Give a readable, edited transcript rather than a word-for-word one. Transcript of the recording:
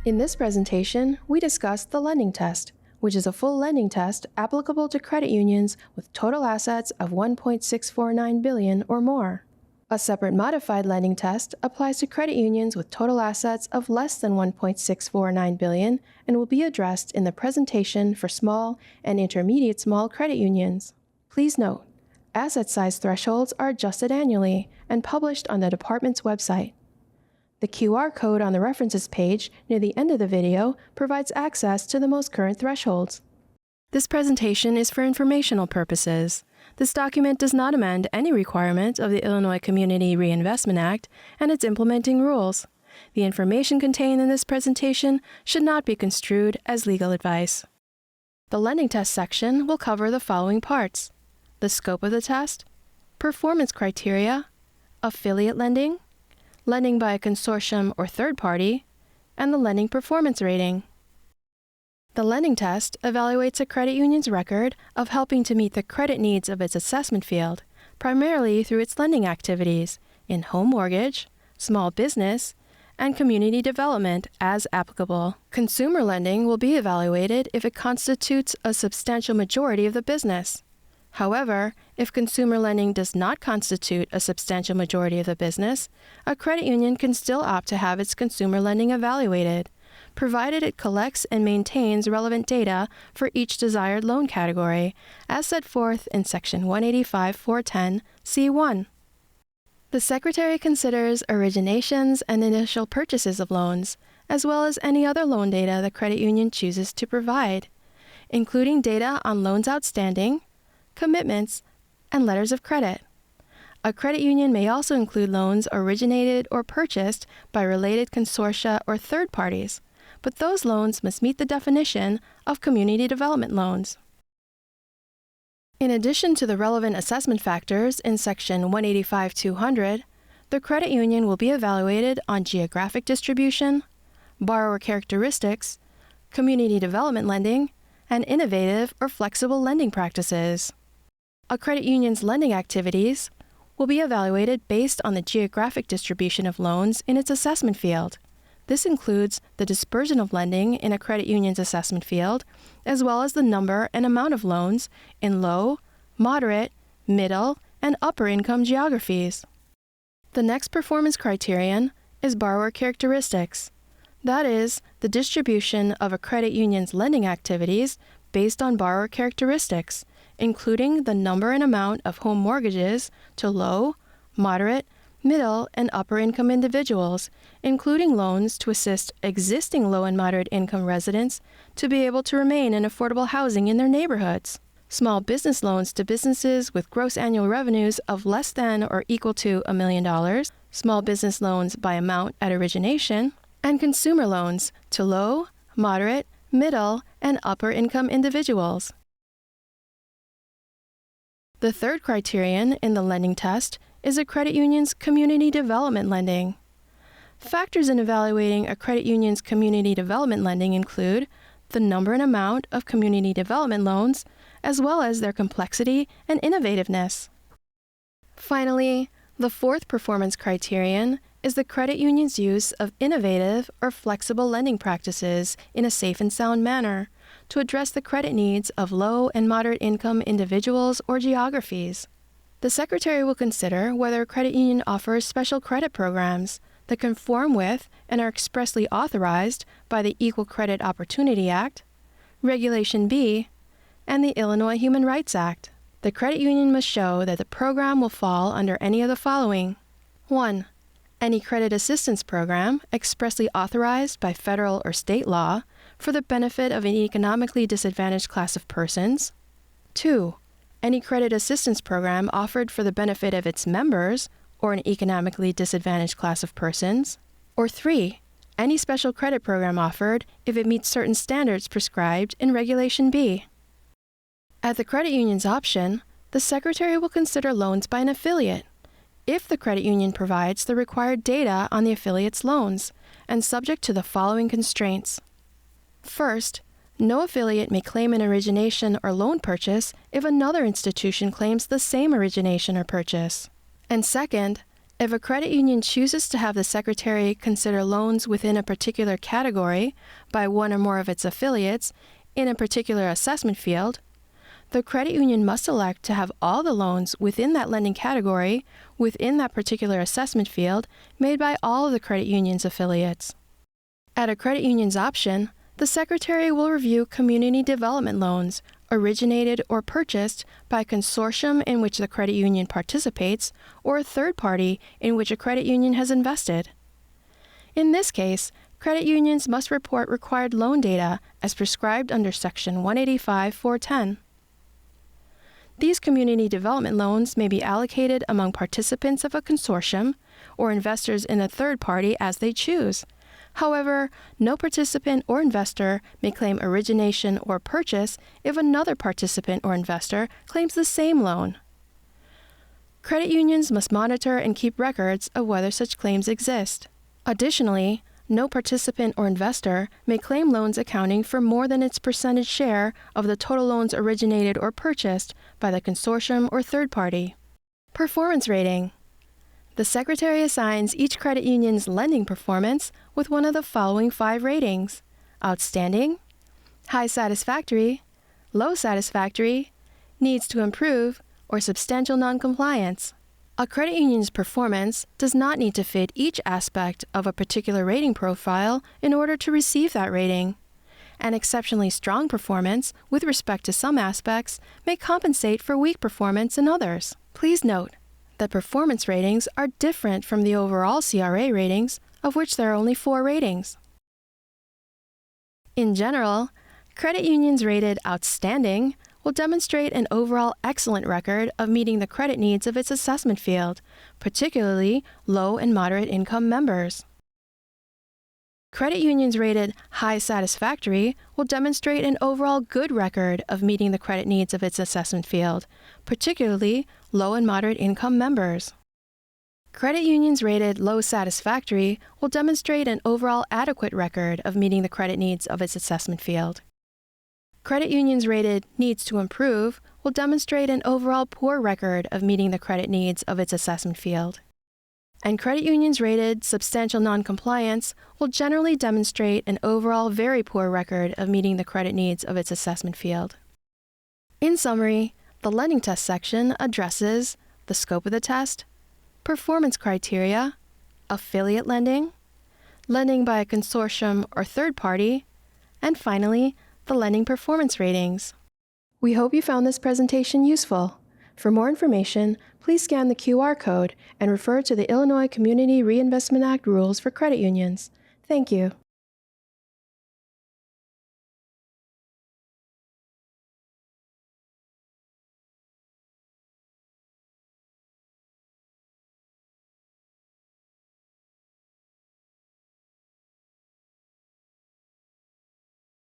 In this presentation, we discuss the lending test, which is a full lending test applicable to credit unions with total assets of $1.649 billion or more. A separate modified lending test applies to credit unions with total assets of less than $1.649 billion and will be addressed in the presentation for small and intermediate small credit unions. Please note, asset size thresholds are adjusted annually and published on the department's website. The QR code on the references page near the end of the video provides access to the most current thresholds. This presentation is for informational purposes. This document does not amend any requirement of the Illinois Community Reinvestment Act and its implementing rules. The information contained in this presentation should not be construed as legal advice. The lending test section will cover the following parts: the scope of the test, performance criteria, affiliate lending, lending by a consortium or third party, and the lending performance rating. The lending test evaluates a credit union's record of helping to meet the credit needs of its assessment field, primarily through its lending activities in home mortgage, small business, and community development as applicable. Consumer lending will be evaluated if it constitutes a substantial majority of the business. However, if consumer lending does not constitute a substantial majority of the business, a credit union can still opt to have its consumer lending evaluated, provided it collects and maintains relevant data for each desired loan category, as set forth in Section 185-410(c)(1). The Secretary considers originations and initial purchases of loans, as well as any other loan data the credit union chooses to provide, including data on loans outstanding, commitments, and letters of credit. A credit union may also include loans originated or purchased by related consortia or third parties, but those loans must meet the definition of community development loans. In addition to the relevant assessment factors in Section 185-200, the credit union will be evaluated on geographic distribution, borrower characteristics, community development lending, and innovative or flexible lending practices. A credit union's lending activities will be evaluated based on the geographic distribution of loans in its assessment field. This includes the dispersion of lending in a credit union's assessment field, as well as the number and amount of loans in low, moderate, middle, and upper income geographies. The next performance criterion is borrower characteristics. That is, the distribution of a credit union's lending activities based on borrower characteristics, including the number and amount of home mortgages to low, moderate, middle, and upper income individuals, including loans to assist existing low and moderate income residents to be able to remain in affordable housing in their neighborhoods. Small business loans to businesses with gross annual revenues of less than or equal to $1 million, small business loans by amount at origination, and consumer loans to low, moderate, middle, and upper income individuals. The third criterion in the lending test is a credit union's community development lending. Factors in evaluating a credit union's community development lending include the number and amount of community development loans, as well as their complexity and innovativeness. Finally, the fourth performance criterion is the credit union's use of innovative or flexible lending practices in a safe and sound manner to address the credit needs of low and moderate income individuals or geographies. The Secretary will consider whether a credit union offers special credit programs that conform with and are expressly authorized by the Equal Credit Opportunity Act, Regulation B, and the Illinois Human Rights Act. The credit union must show that the program will fall under any of the following. 1. Any credit assistance program expressly authorized by federal or state law for the benefit of an economically disadvantaged class of persons. 2. Any credit assistance program offered for the benefit of its members or an economically disadvantaged class of persons. Or 3. Any special credit program offered if it meets certain standards prescribed in Regulation B. At the credit union's option, the Secretary will consider loans by an affiliate, if the credit union provides the required data on the affiliate's loans, and subject to the following constraints. First, no affiliate may claim an origination or loan purchase if another institution claims the same origination or purchase. And second, If a credit union chooses to have the Secretary consider loans within a particular category by one or more of its affiliates in a particular assessment field, the credit union must elect to have all the loans within that lending category within that particular assessment field made by all of the credit union's affiliates. At a credit union's option, the Secretary will review community development loans originated or purchased by a consortium in which the credit union participates or a third party in which a credit union has invested. In this case, credit unions must report required loan data as prescribed under Section 185-410. These community development loans may be allocated among participants of a consortium or investors in a third party as they choose. However, no participant or investor may claim origination or purchase if another participant or investor claims the same loan. Credit unions must monitor and keep records of whether such claims exist. Additionally, no participant or investor may claim loans accounting for more than its percentage share of the total loans originated or purchased by the consortium or third party. Performance rating. The Secretary assigns each credit union's lending performance with one of the following 5 ratings: outstanding, high satisfactory, low satisfactory, needs to improve, or substantial noncompliance. A credit union's performance does not need to fit each aspect of a particular rating profile in order to receive that rating. An exceptionally strong performance with respect to some aspects may compensate for weak performance in others. Please note that performance ratings are different from the overall CRA ratings, of which there are only 4 ratings. In general, credit unions rated outstanding will demonstrate an overall excellent record of meeting the credit needs of its assessment field, particularly low and moderate income members. Credit unions rated high satisfactory will demonstrate an overall good record of meeting the credit needs of its assessment field, particularly low and moderate income members. Credit unions rated low satisfactory will demonstrate an overall adequate record of meeting the credit needs of its assessment field. Credit unions rated needs to improve will demonstrate an overall poor record of meeting the credit needs of its assessment field. And credit unions rated substantial noncompliance will generally demonstrate an overall very poor record of meeting the credit needs of its assessment field. In summary, the lending test section addresses the scope of the test, performance criteria, affiliate lending, lending by a consortium or third party, and finally, the lending performance ratings. We hope you found this presentation useful. For more information, please scan the QR code and refer to the Illinois Community Reinvestment Act rules for credit unions. Thank you.